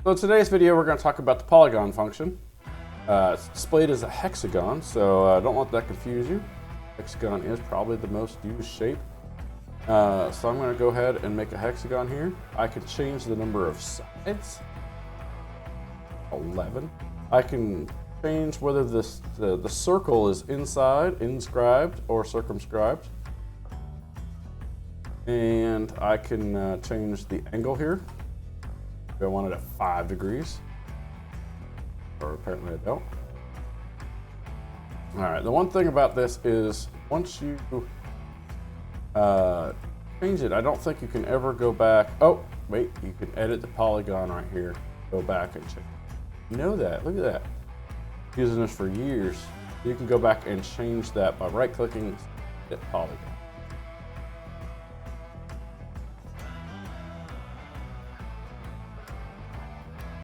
So in today's video, we're going to talk about the polygon function. It's displayed as a hexagon, so don't let that confuse you. Hexagon is probably the most used shape. So I'm going to go ahead and make a hexagon here. I can change the number of sides, 11. I can change whether the circle is inscribed, or circumscribed. And I can change the angle here. I want it at 5 degrees, or apparently I don't. All right, the one thing about this is once you change it, I don't think you can ever go back. Oh, wait, you can edit the polygon right here. Go back and check. You know that, look at that. Using this for years. You can go back and change that by right-clicking, edit polygon.